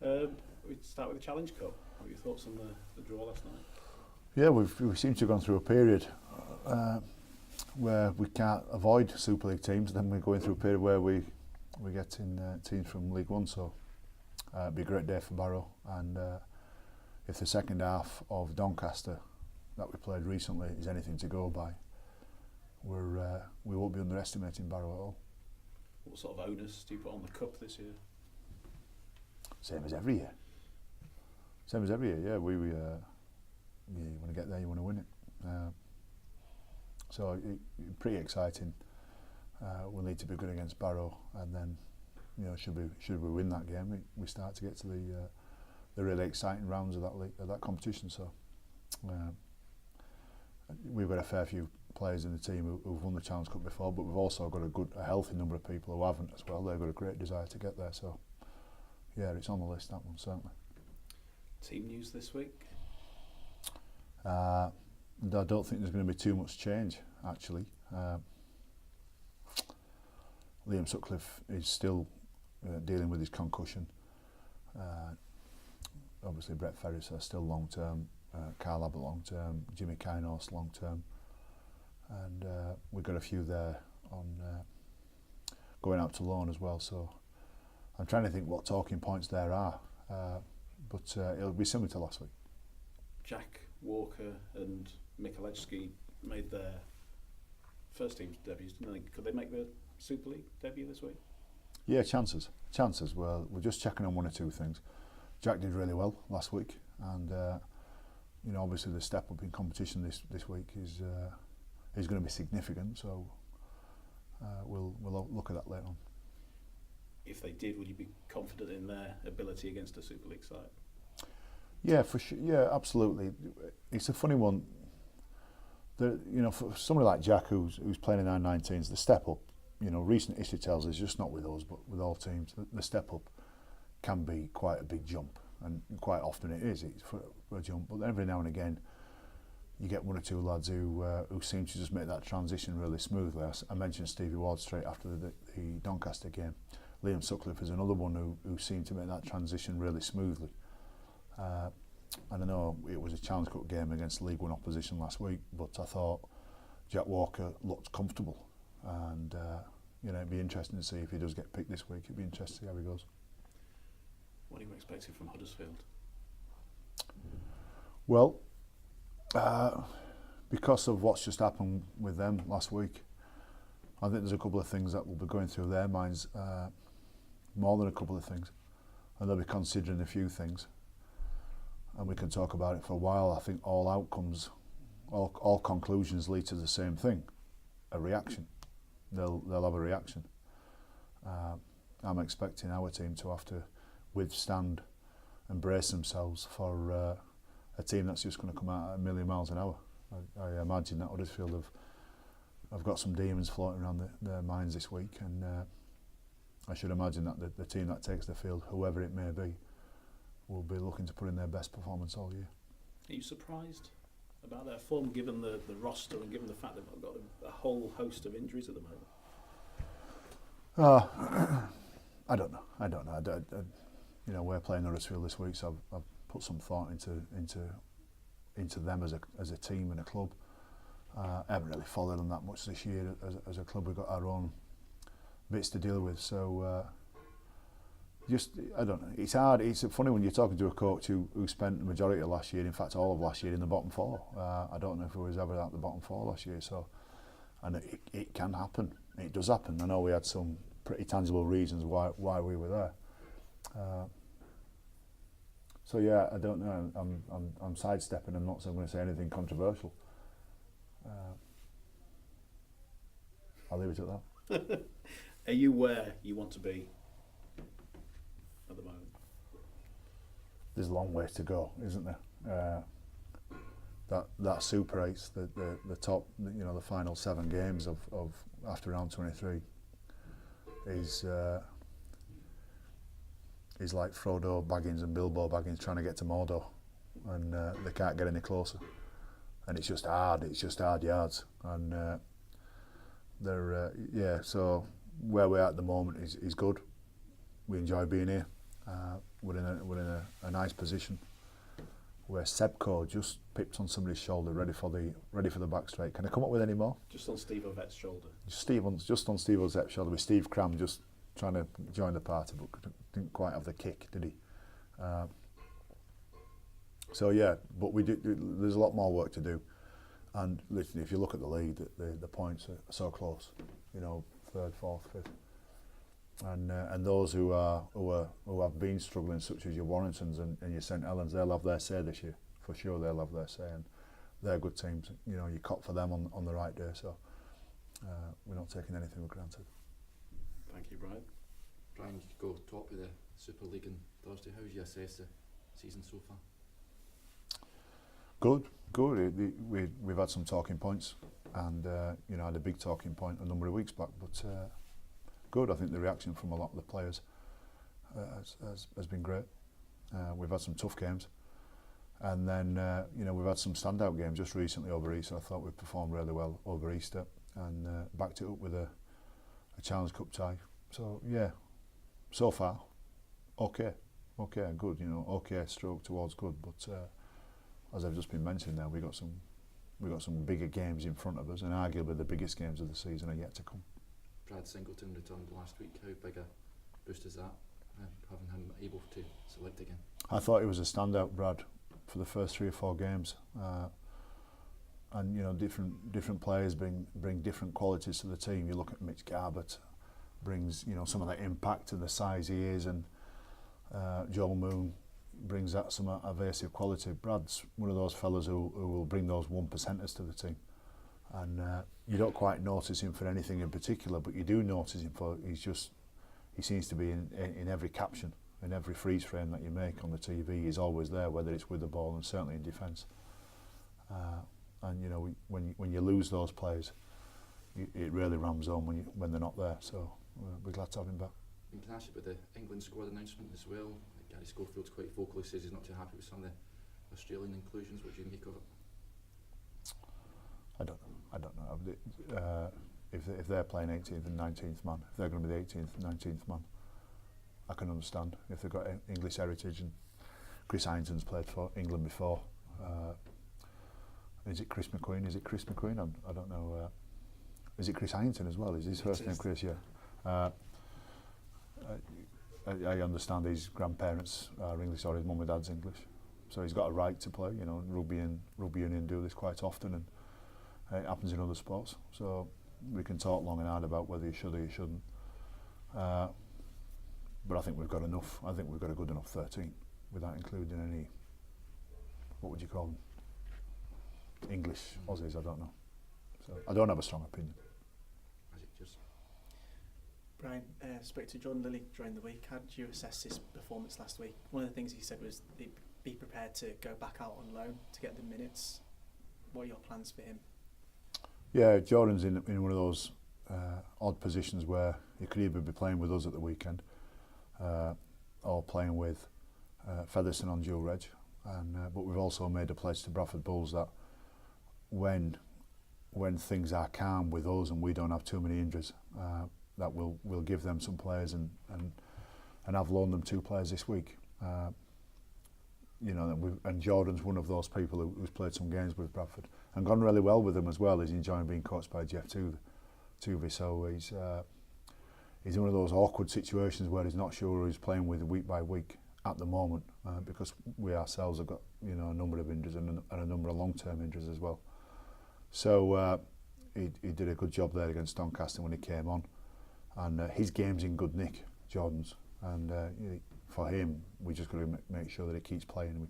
We start with the Challenge Cup. What are your thoughts on the draw last night? Yeah, we seem to have gone through a period where we can't avoid Super League teams. Then we're going through a period where we're getting teams from League One. So it'd be a great day for Barrow. And if the second half of Doncaster that we played recently is anything to go by, we won't be underestimating Barrow at all. What sort of onus do you put on the cup this year? Same as every year. Yeah. We you want to get there, you want to win it. So pretty exciting. We'll need to be good against Barrow, and then should we win that game, we start to get to the really exciting rounds of that competition. So we've got a fair few players in the team who've won the Challenge Cup before, but we've also got a healthy number of people who haven't as well. They've got a great desire to get there. So yeah, it's on the list, that one, certainly. Team news this week? I don't think there's going to be too much change, actually. Liam Sutcliffe is still dealing with his concussion. Obviously, Brett Ferris is still long-term, Carl Abbott long-term, Jimmy Kainos long-term. And we've got a few there on going out to loan as well. So I'm trying to think what talking points there are, but it'll be similar to last week. Jack Walker and Michalewski made their first team debuts, didn't they? Could they make the Super League debut this week? Yeah, chances. Well, we're just checking on one or two things. Jack did really well last week, and obviously the step up in competition this week is going to be significant. So we'll look at that later on. If they did, would you be confident in their ability against a Super League side? Yeah, for sure. Yeah, absolutely. It's a funny one. For somebody like Jack, who's playing in under-19s, the step up. Recent history tells us, just not with us, but with all teams, the step up can be quite a big jump, and quite often it is. It's for a jump, but every now and again, you get one or two lads who seem to just make that transition really smoothly. I mentioned Stevie Ward straight after the Doncaster game. Liam Sutcliffe is another one who seemed to make that transition really smoothly. And I know it was a Challenge Cup game against League One opposition last week, but I thought Jack Walker looked comfortable, and it'd be interesting to see if he does get picked this week. It'd be interesting to see how he goes. What are you expecting from Huddersfield? Well, because of what's just happened with them last week, I think there's a couple of things that will be going through their minds, more than a couple of things, and they'll be considering a few things. And we can talk about it for a while. I think all outcomes, all conclusions lead to the same thing, a reaction. They'll have a reaction. I'm expecting our team to have to withstand and brace themselves for a team that's just going to come out at a million miles an hour. I imagine that Huddesfield have got some demons floating around their minds this week, and I should imagine that the team that takes the field, whoever it may be, will be looking to put in their best performance all year. Are you surprised about their form, given the roster and given the fact that they've got a whole host of injuries at the moment? I don't know. We're playing Huddersfield this week, so I've put some thought into them as a team and a club. I haven't really followed them that much this year. As a club, we've got our own bits to deal with. So I don't know. It's hard. It's funny when you're talking to a coach who spent the majority of last year, in fact all of last year, in the bottom four. I don't know if he was ever at the bottom four last year. So, and it can happen. It does happen. I know we had some pretty tangible reasons why we were there. So yeah, I don't know. I'm sidestepping. I'm not going to say anything controversial. I'll leave it at that. Are you where you want to be at the moment? There's a long ways to go, isn't there? That Super 8, the top, the final 7 games of after round 23 is like Frodo Baggins and Bilbo Baggins trying to get to Mordor, and they can't get any closer. And it's just hard. It's just hard yards, and so where we're at the moment is good. We enjoy being here. we're in a nice position where Sebco just pipped on somebody's shoulder, ready for the back straight. Can I come up with any more? Just on Steve Ovet's shoulder. Just on Steve Ovet's shoulder, with Steve Cram just trying to join the party, but didn't quite have the kick, did he? So yeah, but there's a lot more work to do. And listen, if you look at the league, the points are so close. You know, third, fourth, fifth, and those who have been struggling, such as your Warringtons and your St Helens, they'll have their say this year for sure. They'll have their say, and they're good teams. You know, you cop for them on the right day. So we're not taking anything for granted. Thank you, Brian. Brian, you could go top of the Super League on Thursday. How would you assess the season so far? Good. We've had some talking points, and you know, had a big talking point a number of weeks back. But good. I think the reaction from a lot of the players has been great. We've had some tough games, and then you know, we've had some standout games just recently over Easter. I thought we performed really well over Easter, and backed it up with a Challenge Cup tie. So yeah, so far, okay, good. You know, okay, stroke towards good, but. As I've just been mentioning there, we've got some bigger games in front of us, and arguably the biggest games of the season are yet to come. Brad Singleton returned last week. How big a boost is that, having him able to select again? I thought he was a standout, Brad, for the first 3 or 4 games. And you know, different players bring different qualities to the team. You look at Mitch Garbett, brings, you know, some of that impact and the size he is, and Joel Moon brings that some evasive quality. Brad's one of those fellas who will bring those 1%ers to the team, and you don't quite notice him for anything in particular, but you do notice him for he seems to be in every caption, in every freeze frame that you make on the TV. He's always there, whether it's with the ball and certainly in defence. And you know, when you lose those players, it really rams home when they're not there. So we're glad to have him back. You can ask you about the England squad announcement as well. Gary Schofield's quite vocal. He says he's not too happy with some of the Australian inclusions. What do you make of it? I don't know. If they're playing 18th and 19th man, if they're going to be the 18th and 19th man, I can understand. If they've got English heritage, and Chris Hinton's played for England before. Is it Chris McQueen? I don't know. Is it Chris Hinton as well? Is his first name Chris? Yeah. I understand his grandparents are English or his mum and dad's English, so he's got a right to play. You know, rugby union do this quite often, and it happens in other sports. So we can talk long and hard about whether you should or you shouldn't. But I think we've got enough. I think we've got a good enough 13 without including any, what would you call them? English Aussies, I don't know. So I don't have a strong opinion. Brian, spoke to John Lilly during the week. How did you assess his performance last week? One of the things he said was be prepared to go back out on loan to get the minutes. What are your plans for him? Yeah, Jordan's in one of those odd positions where he could either be playing with us at the weekend or playing with Featherstone on dual reg. But we've also made a pledge to Bradford Bulls that when things are calm with us and we don't have too many injuries, that we'll give them some players, and I've loaned them 2 players this week. You know, and Jordan's one of those people who's played some games with Bradford and gone really well with them as well. He's enjoying being coached by Jeff Tuvey. So he's in one of those awkward situations where he's not sure who he's playing with week by week at the moment, because we ourselves have got, you know, a number of injuries and a number of long-term injuries as well. So he did a good job there against Doncaster when he came on. And his game's in good nick, Jordan's, and for him, we just got to make sure that he keeps playing.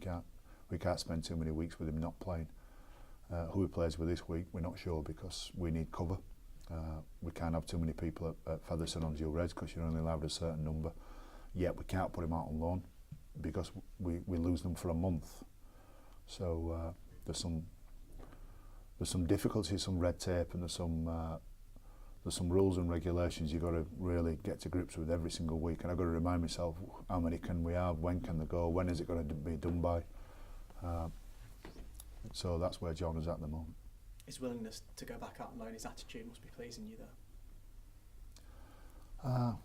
We can't spend too many weeks with him not playing. Who he plays with this week, we're not sure, because we need cover. We can't have too many people at Featherstone on dual reds because you're only allowed a certain number. Yet we can't put him out on loan because we lose them for a month. So there's some difficulties, some red tape, and there's some rules and regulations you've got to really get to grips with every single week, and I've got to remind myself how many can we have, when can they go, when is it going to be done by. So that's where John is at the moment. His willingness to go back out on loan, his attitude must be pleasing you though.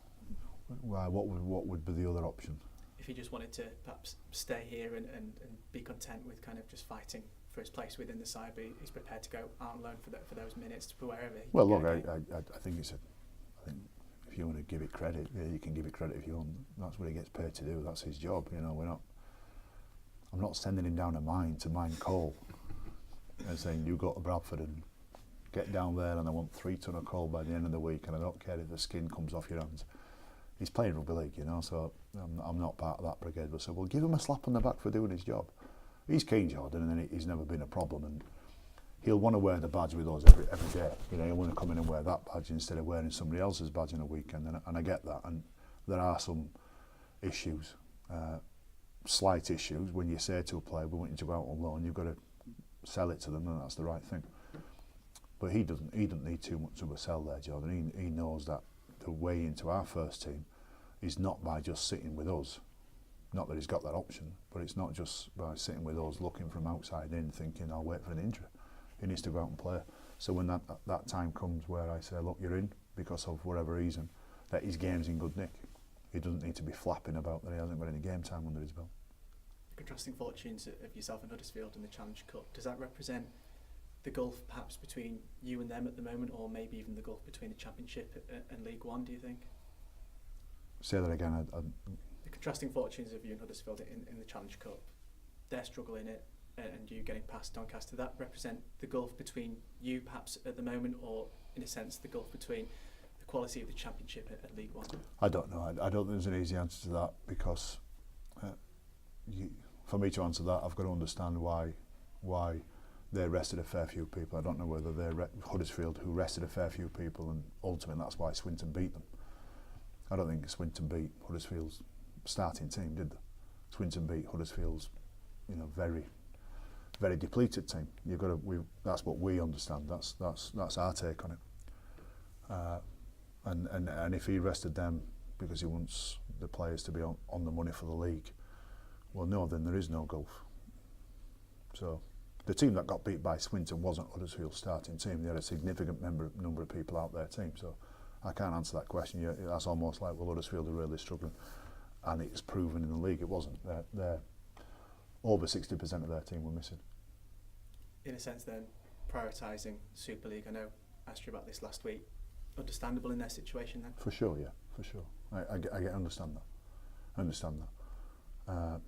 Well, what would be the other option? if he just wanted to perhaps stay here and be content with kind of just fighting for his place within the side, but he's prepared to go out on loan for those minutes to wherever he Well, can look, go. I think I think if you want to give it credit, yeah, you can give it credit if you want. That's what he gets paid to do. That's his job. You know, I'm not sending him down a mine to mine coal and saying you go to Bradford and get down there and I want 3 ton of coal by the end of the week and I don't care if the skin comes off your hands. He's playing rugby league, you know, so I'm not part of that brigade. But so we'll give him a slap on the back for doing his job. He's keen, Jordan, and he's never been a problem. And he'll want to wear the badge with us every day. You know, he'll want to come in and wear that badge instead of wearing somebody else's badge in a weekend. And I get that. And there are some issues, slight issues. When you say to a player, we want you to go out on loan, you've got to sell it to them, and that's the right thing. But he doesn't need too much of a sell there, Jordan. He knows that the way into our first team is not by just sitting with us. Not that he's got that option, but it's not just by sitting with us looking from outside in thinking I'll wait for an injury. He needs to go out and play. So when that time comes where I say, look, you're in because of whatever reason, that his game's in good nick. He doesn't need to be flapping about that he hasn't got any game time under his belt. The contrasting fortunes of yourself and Huddersfield in the Challenge Cup, does that represent the gulf perhaps between you and them at the moment, or maybe even the gulf between the Championship and League One, do you think? Say that again. The contrasting fortunes of you and Huddersfield in the Challenge Cup, they're struggling it and you getting past Doncaster, does that represent the gulf between you perhaps at the moment, or in a sense the gulf between the quality of the Championship and League One? I don't know. I don't think there's an easy answer to that, because for me to answer that, I've got to understand why they rested a fair few people. I don't know whether they're Huddersfield who rested a fair few people, and ultimately that's why Swinton beat them. I don't think Swinton beat Huddersfield's starting team, did they? Swinton beat Huddersfield's, very, very depleted team. That's what we understand. That's our take on it. And if he rested them because he wants the players to be on the money for the league, well, no, then there is no gulf. So the team that got beat by Swinton wasn't Huddersfield's starting team. They had a significant number of people out their team. So I can't answer that question. That's almost like, well, Huddersfield are really struggling, and it's proven in the league it wasn't. They're over 60% of their team were missing. In a sense then, prioritising Super League, I know I asked you about this last week, understandable in their situation then? For sure, yeah, for sure. I understand that.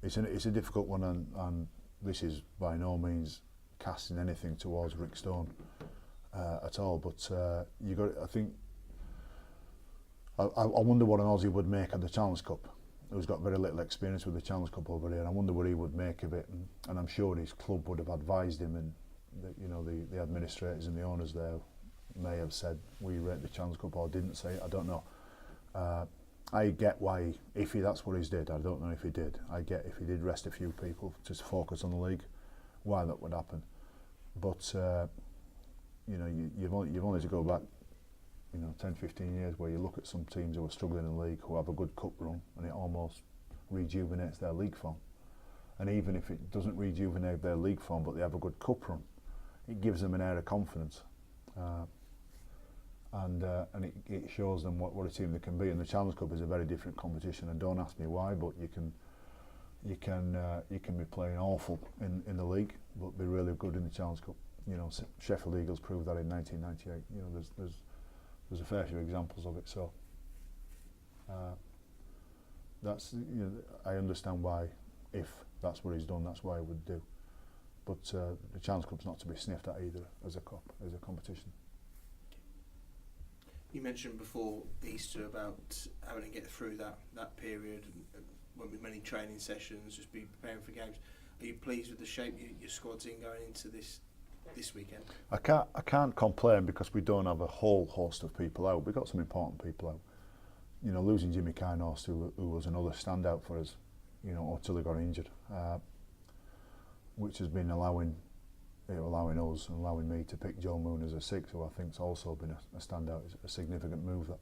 It's a difficult one, and this is by no means casting anything towards Rick Stone at all. But I think I wonder what an Aussie would make of the Challenge Cup. Who's got very little experience with the Challenge Cup over here, and I wonder what he would make of it. And I'm sure his club would have advised him, and the administrators and the owners there may have said we rate the Challenge Cup, or didn't say it. I don't know. I get why, if that's what he did. I don't know if he did. I get if he did rest a few people to focus on the league, why that would happen. But you've only to go back 10, 15 years where you look at some teams who are struggling in the league, who have a good cup run, and it almost rejuvenates their league form. And even if it doesn't rejuvenate their league form, but they have a good cup run, it gives them an air of confidence. And it shows them what a team they can be. And the Challenge Cup is a very different competition, and don't ask me why, but you can be playing awful in the league, but be really good in the Challenge Cup. Sheffield Eagles proved that in 1998. There's a fair few examples of it. So that's I understand why, if that's what he's done, that's why he would do. But the Challenge Cup's not to be sniffed at either as a cup, as a competition. You mentioned before Easter about having to get through that period, and went with many training sessions, just be preparing for games. Are you pleased with the shape your squad's in going into this weekend? I can't complain, because we don't have a whole host of people out. We've got some important people out. Losing Jimmy Kynhorst, who was another standout for us, until he got injured, which has been allowing us and allowing me to pick Joe Moon as a six, who I think's also been a standout. It's a significant move, that,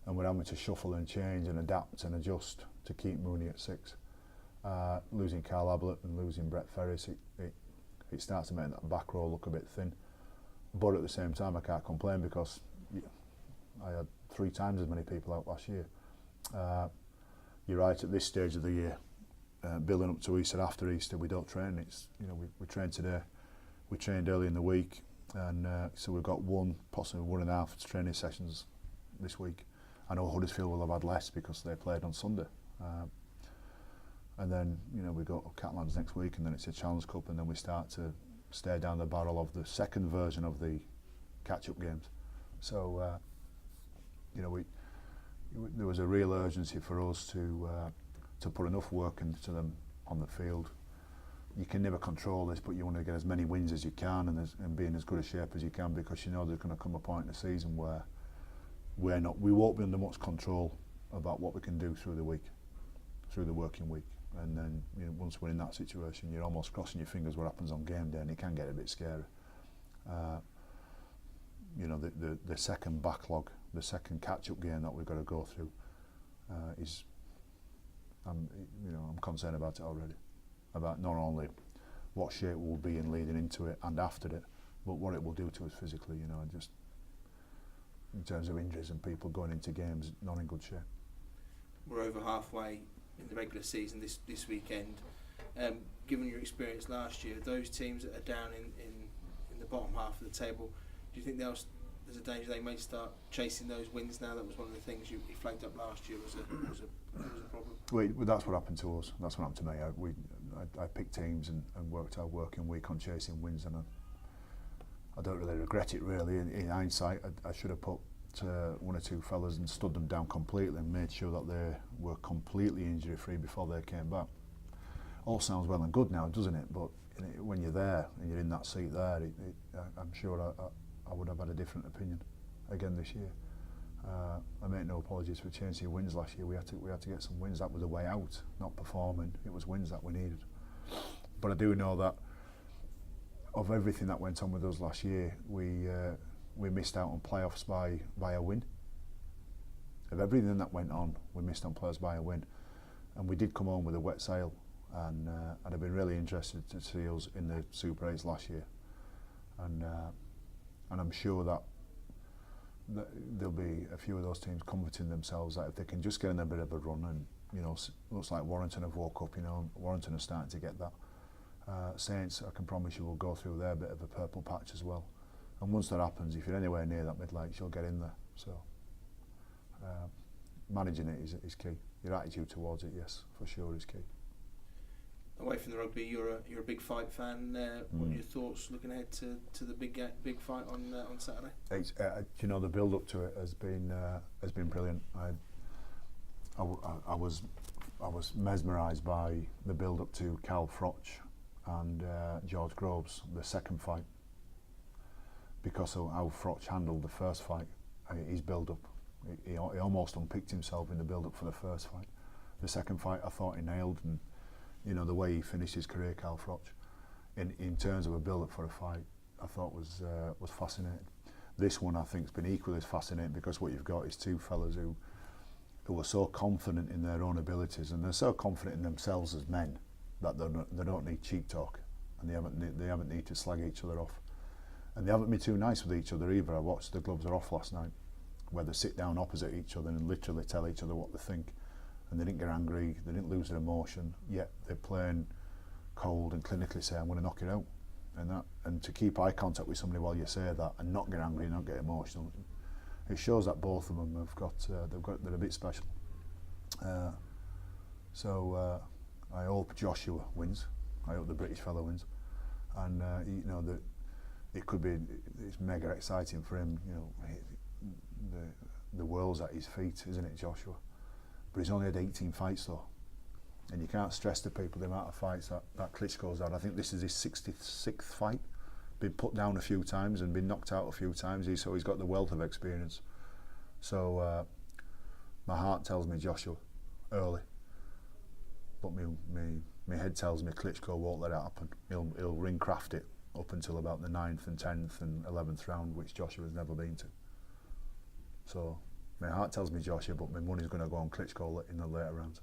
and we're having to shuffle and change and adapt and adjust to keep Mooney at six. Losing Carl Ablett and losing Brett Ferris, it starts to make that back row look a bit thin. But at the same time, I can't complain, because I had 3 times as many people out last year. you're right, at this stage of the year, building up to Easter, after Easter, we don't train. It's, you know, we train today. We trained early in the week, and so we've got one, possibly 1.5 training sessions this week. I know Huddersfield will have had less because they played on Sunday. And then, you know, we go to Catalans next week, and then it's a Challenge Cup, and then we start to stare down the barrel of the second version of the catch-up games. So, you know, there was a real urgency for us to put enough work into them on the field. You can never control this, but you want to get as many wins as you can and be in as good a shape as you can, because you know there's going to come a point in the season where we won't be under much control about what we can do through the week, through the working week. And then, you know, once we're in that situation, you're almost crossing your fingers what happens on game day, and it can get a bit scary. You know, the second backlog, the second catch-up game that we've got to go through is, I'm concerned about it already, about not only what shape we'll be in leading into it and after it, but what it will do to us physically, you know, and just in terms of injuries and people going into games not in good shape. We're over halfway in the regular season this weekend. Given your experience last year, those teams that are down in the bottom half of the table, do you think there's a danger they may start chasing those wins now? That was one of the things you flagged up last year was a problem. Well, that's what happened to us. That's what happened to me. I picked teams and worked out working week on chasing wins, and I don't really regret it really. In hindsight, I should have put one or two fellas and stood them down completely and made sure that they were completely injury free before they came back. All sounds well and good now, doesn't it? But when you're there and you're in that seat there, I'm sure I would have had a different opinion again this year. I make no apologies for chasing wins last year. We had to get some wins. That was the way out, not performing. It was wins that we needed. But I do know that of everything that went on with us last year, we missed out on playoffs by a win. Of everything that went on, we missed on playoffs by a win, and we did come home with a wet sail. And I'd have been really interested to see us in the Super 8s last year, and I'm sure that there'll be a few of those teams comforting themselves that if they can just get in a bit of a run, and you know, looks like Warrington have woke up. You know, Warrington are starting to get that. Saints, I can promise you, will go through their bit of a purple patch as well. And once that happens, if you're anywhere near that mid-lakes, you'll get in there. So managing it is key. Your attitude towards it, yes, for sure, is key. Away from the rugby, you're a big fight fan. What are your thoughts looking ahead to the big fight on Saturday? It's, you know, the build up to it has been brilliant. I was mesmerised by the build up to Cal Froch and George Groves, the second fight, because of how Froch handled the first fight. His build up, he almost unpicked himself in the build up for the first fight. The second fight, I thought he nailed, and you know, the way he finished his career, Cal Froch, in terms of a build-up for a fight, I thought was fascinating. This one, I think, has been equally as fascinating, because what you've got is two fellas who are so confident in their own abilities, and they're so confident in themselves as men that they don't need cheek talk, and they haven't need to slag each other off, and they haven't been too nice with each other either. I watched The Gloves Are Off last night, where they sit down opposite each other and literally tell each other what they think. And they didn't get angry, they didn't lose their emotion, yet they're playing cold and clinically say, I'm going to knock you out. And to keep eye contact with somebody while you say that and not get angry and not get emotional, it shows that both of them have they're a bit special. So I hope Joshua wins. I hope the British fellow wins, and you know, that it's mega exciting for him. You know, the world's at his feet, isn't it, Joshua? But he's only had 18 fights though, and you can't stress to people the amount of fights that Klitschko's had. I think this is his 66th fight, been put down a few times and been knocked out a few times, so he's got the wealth of experience. So my heart tells me Joshua early, but my head tells me Klitschko won't let it happen. He'll ring craft it up until about the 9th and 10th and 11th round, which Joshua's never been to. So my heart tells me Joshua, but my money's going to go on Klitschko in the later rounds.